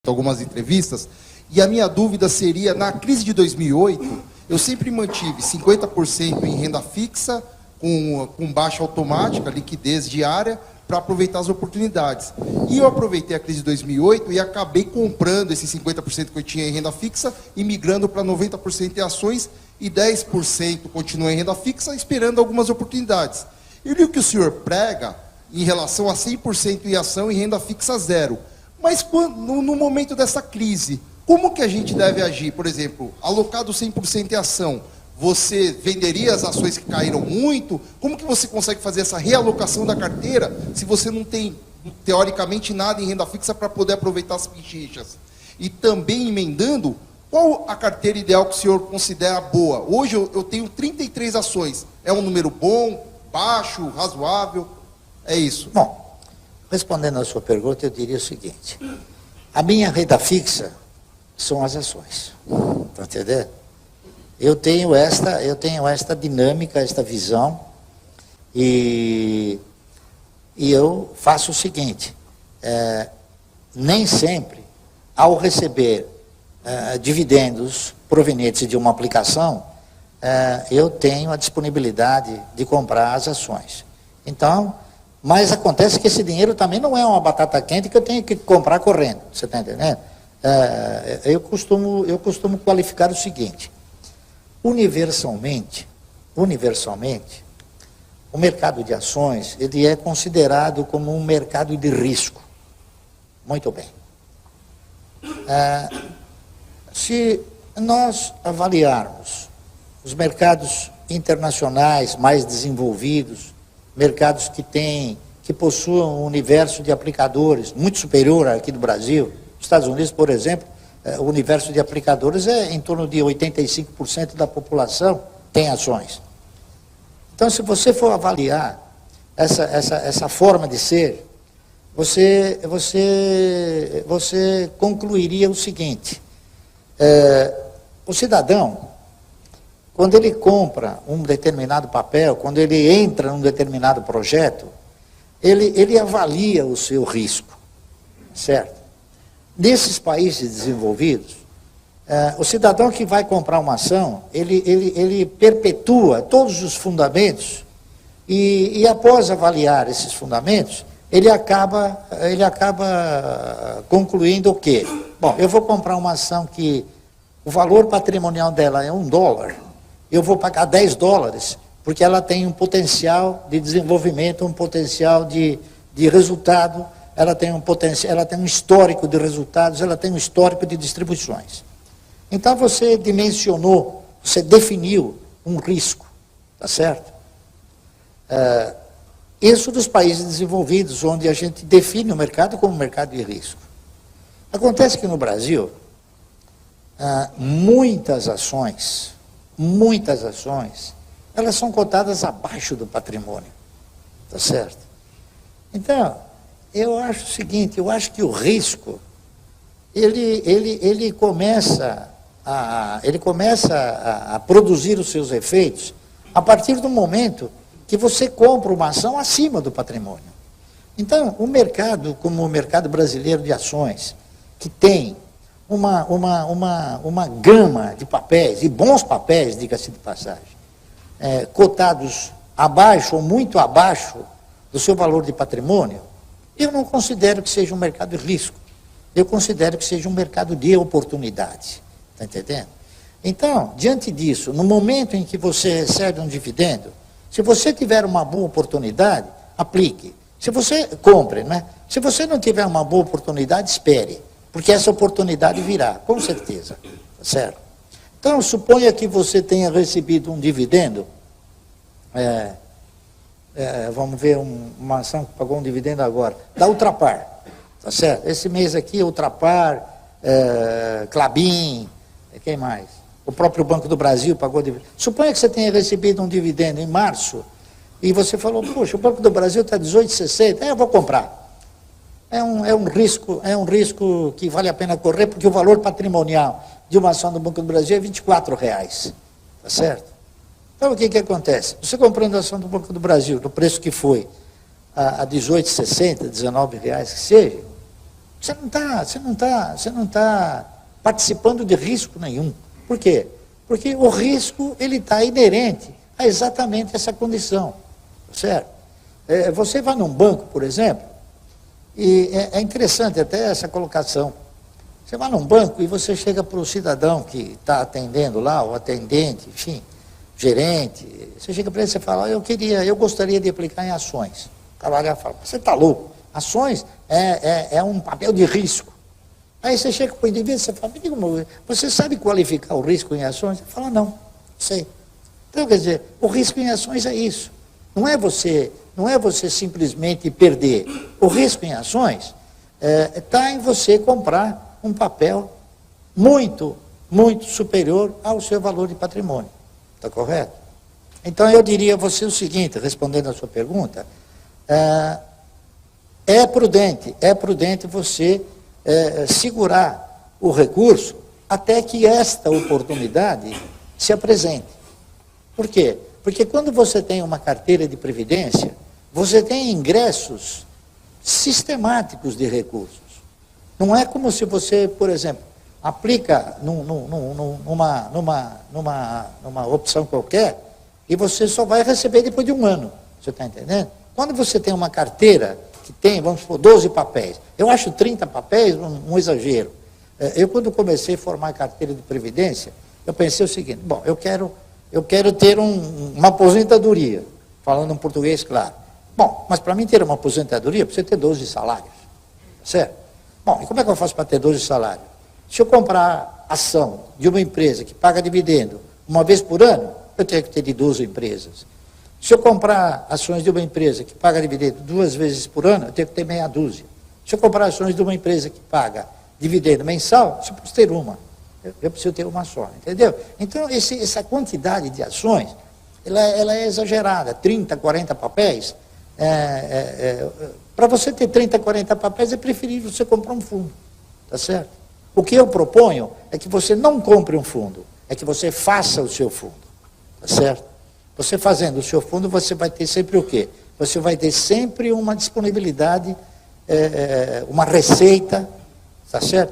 algumas entrevistas, e a minha dúvida seria, na crise de 2008, eu sempre mantive 50% em renda fixa, com baixa automática, liquidez diária, para aproveitar as oportunidades. E eu aproveitei a crise de 2008 e acabei comprando esses 50% que eu tinha em renda fixa e migrando para 90% em ações e 10% continuei em renda fixa, esperando algumas oportunidades. Eu li o que o senhor prega em relação a 100% em ação e renda fixa zero. Mas no momento dessa crise, como que a gente deve agir? Por exemplo, alocado 100% em ação, você venderia as ações que caíram muito? Como que você consegue fazer essa realocação da carteira se você não tem, teoricamente, nada em renda fixa para poder aproveitar as pinchichas? E também emendando, qual a carteira ideal que o senhor considera boa? Hoje eu tenho 33 ações. É um número bom, baixo, razoável? É isso. Bom, respondendo à sua pergunta, eu diria o seguinte. A minha renda fixa são as ações. Está entendendo? Eu tenho esta dinâmica, esta visão, e eu faço o seguinte, nem sempre, ao receber dividendos provenientes de uma aplicação, eu tenho a disponibilidade de comprar as ações. Então, mas acontece que esse dinheiro também não é uma batata quente que eu tenho que comprar correndo, você está entendendo? Eu costumo qualificar o seguinte. Universalmente, o mercado de ações, ele é considerado como um mercado de risco. Muito bem. Se nós avaliarmos os mercados internacionais mais desenvolvidos, mercados que possuem um universo de aplicadores muito superior aqui do Brasil, nos Estados Unidos, por exemplo, o universo de aplicadores é em torno de 85% da população tem ações. Então, se você for avaliar essa forma de ser, você concluiria o seguinte, o cidadão, quando ele compra um determinado papel, quando ele entra num determinado projeto, ele avalia o seu risco, certo? Nesses países desenvolvidos, o cidadão que vai comprar uma ação, ele perpetua todos os fundamentos e após avaliar esses fundamentos, ele acaba concluindo o quê? Bom, eu vou comprar uma ação que o valor patrimonial dela é $1, eu vou pagar $10, porque ela tem um potencial de desenvolvimento, um potencial de resultado, ela tem um histórico de resultados, ela tem um histórico de distribuições. Então você dimensionou, você definiu um risco, tá certo? Isso dos países desenvolvidos, onde a gente define o mercado como mercado de risco. Acontece que no Brasil, muitas ações, elas são cotadas abaixo do patrimônio, tá certo? Então, eu acho o seguinte, eu acho que o risco, ele começa a produzir os seus efeitos a partir do momento que você compra uma ação acima do patrimônio. Então, o mercado, como o mercado brasileiro de ações, que tem uma gama de papéis, e bons papéis, diga-se de passagem, cotados abaixo ou muito abaixo do seu valor de patrimônio, eu não considero que seja um mercado de risco. Eu considero que seja um mercado de oportunidade. Está entendendo? Então, diante disso, no momento em que você recebe um dividendo, se você tiver uma boa oportunidade, aplique. Se você compre, né? Se você não tiver uma boa oportunidade, espere. Porque essa oportunidade virá, com certeza. Tá certo? Então, suponha que você tenha recebido um dividendo, vamos ver uma ação que pagou um dividendo agora, da Ultrapar, tá certo? Esse mês aqui, Ultrapar, Klabin, quem mais? O próprio Banco do Brasil pagou dividendo. Suponha que você tenha recebido um dividendo em março, e você falou, poxa, o Banco do Brasil está 18,60, eu vou comprar. É um risco que vale a pena correr, porque o valor patrimonial de uma ação do Banco do Brasil é R$24, tá certo? Então, o que acontece? Você comprando a ação do Banco do Brasil, no preço que foi a R$18,60, R$19 que seja, você não tá participando de risco nenhum. Por quê? Porque o risco ele está inerente a exatamente essa condição, certo? Você vai num banco, por exemplo, e é interessante até essa colocação. Você vai num banco e você chega para o cidadão que está atendendo lá, o atendente, enfim, gerente, você chega para ele e você fala, eu gostaria de aplicar em ações. O cara fala, você está louco? Ações é um papel de risco. Aí você chega para o indivíduo e você fala, me diga, você sabe qualificar o risco em ações? Ele fala, não, sei. Então, quer dizer, o risco em ações é isso. Não é você simplesmente perder. O risco em ações está em você comprar um papel muito, muito superior ao seu valor de patrimônio. Está correto? Então, eu diria a você o seguinte, respondendo a sua pergunta, é prudente você segurar o recurso até que esta oportunidade se apresente. Por quê? Porque quando você tem uma carteira de previdência, você tem ingressos sistemáticos de recursos. Não é como se você, por exemplo, aplica numa opção qualquer e você só vai receber depois de um ano. Você está entendendo? Quando você tem uma carteira que tem, vamos supor, 12 papéis, eu acho 30 papéis um exagero. Eu, quando comecei a formar carteira de previdência, eu pensei o seguinte, bom, eu quero ter uma aposentadoria, falando em português claro. Bom, mas para mim ter uma aposentadoria, precisa ter 12 salários, certo? Bom, e como é que eu faço para ter 12 salários? Se eu comprar ação de uma empresa que paga dividendo uma vez por ano, eu tenho que ter de 12 empresas. Se eu comprar ações de uma empresa que paga dividendo 2 vezes por ano, eu tenho que ter meia dúzia. Se eu comprar ações de uma empresa que paga dividendo mensal, eu preciso ter uma. Eu preciso ter uma só, entendeu? Então, essa quantidade de ações, ela é exagerada. 30, 40 papéis. Para você ter 30, 40 papéis, é preferível você comprar um fundo. Tá certo? O que eu proponho é que você não compre um fundo, é que você faça o seu fundo. Tá certo? Você fazendo o seu fundo, você vai ter sempre o quê? Você vai ter sempre uma disponibilidade, uma receita, tá certo?